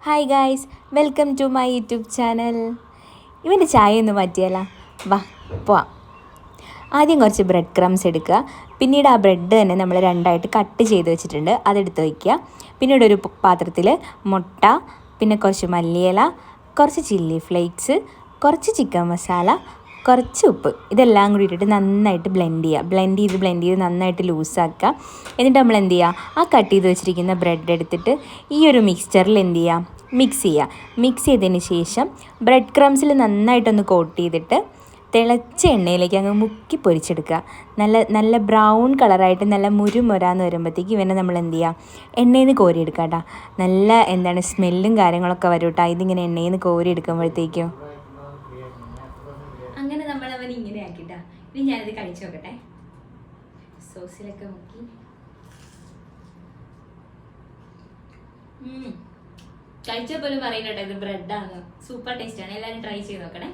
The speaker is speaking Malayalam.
Hi guys, welcome to my YouTube channel. ഇവൻ്റെ ചായ ഒന്ന് മാറ്റിയാല. വാ പോവാം. ആദ്യം കുറച്ച് ബ്രെഡ് ക്രംസ് എടുക്കുക. പിന്നീട് ആ ബ്രെഡ് തന്നെ നമ്മൾ രണ്ടായിട്ട് കട്ട് ചെയ്ത് വെച്ചിട്ടുണ്ട്, അതെടുത്ത് വയ്ക്കുക. പിന്നീട് ഒരു പാത്രത്തിൽ മുട്ട, പിന്നെ കുറച്ച് മല്ലിയില, കുറച്ച് ചില്ലി ഫ്ലേക്സ്, കുറച്ച് ചിക്കൻ മസാല, കുറച്ച് ഉപ്പ്, ഇതെല്ലാം കൂടി ഇട്ടിട്ട് നന്നായിട്ട് ബ്ലെൻഡ് ചെയ്ത് നന്നായിട്ട് ലൂസാക്കുക. എന്നിട്ട് നമ്മൾ എന്ത് ചെയ്യുക, ആ കട്ട് ചെയ്ത് വെച്ചിരിക്കുന്ന ബ്രെഡ് എടുത്തിട്ട് ഈ ഒരു മിക്സ്ചറിൽ എന്ത് ചെയ്യുക, മിക്സ് ചെയ്തതിന് ശേഷം ബ്രെഡ് ക്രംസിൽ നന്നായിട്ടൊന്ന് കോട്ട് ചെയ്തിട്ട് തിളച്ച എണ്ണയിലേക്ക് അങ്ങ് മുക്കി പൊരിച്ചെടുക്കുക. നല്ല ബ്രൗൺ കളറായിട്ട് നല്ല മുരുമൊരാന്ന് വരുമ്പോഴത്തേക്ക് ഇവനെ നമ്മൾ എന്ത് ചെയ്യുക, എണ്ണയിൽ നിന്ന് കോരിയെടുക്കുക കേട്ടോ. നല്ല സ്മെല്ലും കാര്യങ്ങളൊക്കെ വരും കേട്ടോ ഇതിങ്ങനെ എണ്ണയിൽ നിന്ന് കോരിയെടുക്കുമ്പോഴത്തേക്കും. അങ്ങനെ അവൻ ഇങ്ങനെ ആക്കിട്ടാ. ഇനി ഞാനിത് കഴിച്ചു നോക്കട്ടെ. സോസിലൊക്കെ മുക്കി. കഴിച്ച പോലും പറയുന്നുണ്ട് ഇത് ബ്രെഡാണ്. സൂപ്പർ ടേസ്റ്റാണ്. എല്ലാവരും ട്രൈ ചെയ്ത് നോക്കണേ.